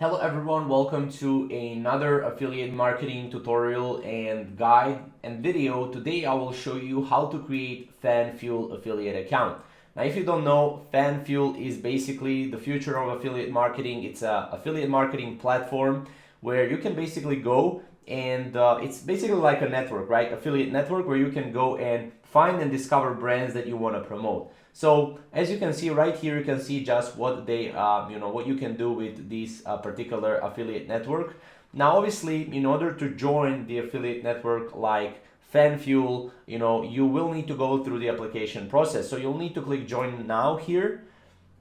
Hello everyone, welcome to another affiliate marketing tutorial and guide and video. Today I will show you how to create Fanfuel affiliate account. Now if you don't know, Fanfuel is basically the future of affiliate marketing. It's a affiliate marketing platform where you can basically go and it's basically like a network, right? Affiliate network where you can go and find and discover brands that you want to promote. So as you can see right here, you can see just what they, what you can do with this particular affiliate network. Now, obviously, in order to join the affiliate network like Fanfuel, you will need to go through the application process. So you'll need to click join now here.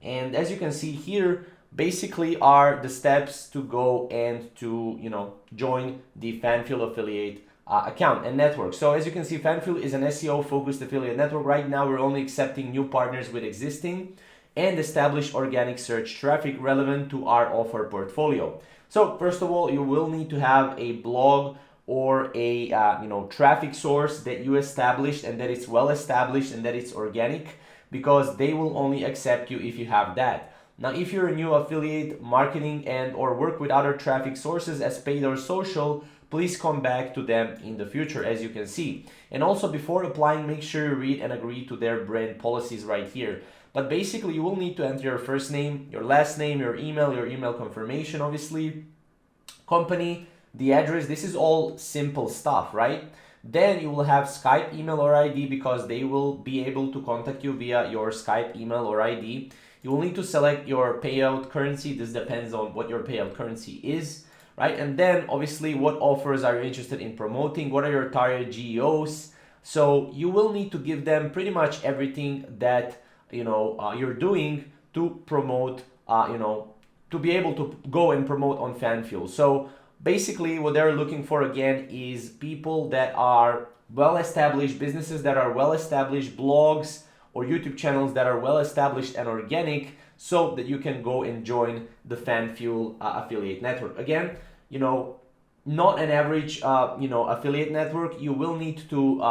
And as you can see here, basically are the steps to go and to, join the Fanfuel affiliate account and network. So as you can see, Fanfuel is an SEO focused affiliate network. Right now, we're only accepting new partners with existing and established organic search traffic relevant to our offer portfolio. So first of all, you will need to have a blog or a traffic source that you established and that it's well established and that it's organic, because they will only accept you if you have that. Now, if you're a new affiliate marketing and or work with other traffic sources as paid or social, please come back to them in the future, as you can see. And also, before applying, make sure you read and agree to their brand policies right here. But basically, you will need to enter your first name, your last name, your email confirmation, obviously, company, the address. This is all simple stuff, right? Then you will have Skype email or ID, because they will be able to contact you via your Skype email or ID. You will need to select your payout currency. This depends on what your payout currency is, right? And then obviously, what offers are you interested in promoting? What are your target GEOs? So you will need to give them pretty much everything that you're doing to promote, to be able to go and promote on Fanfuel. So basically, what they're looking for again is people that are well-established, businesses that are well-established, blogs or YouTube channels that are well-established and organic, so that you can go and join the Fanfuel affiliate network. Again, not an average, affiliate network. You will need to,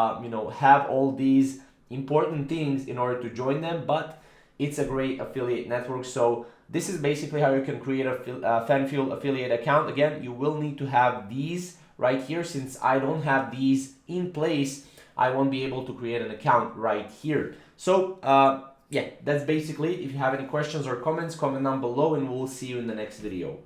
have all these important things in order to join them, but it's a great affiliate network. So this is basically how you can create a Fanfuel affiliate account. Again, you will need to have these right here. Since I don't have these in place, I won't be able to create an account right here. So yeah, that's basically it. If you have any questions or comments, comment down below and we'll see you in the next video.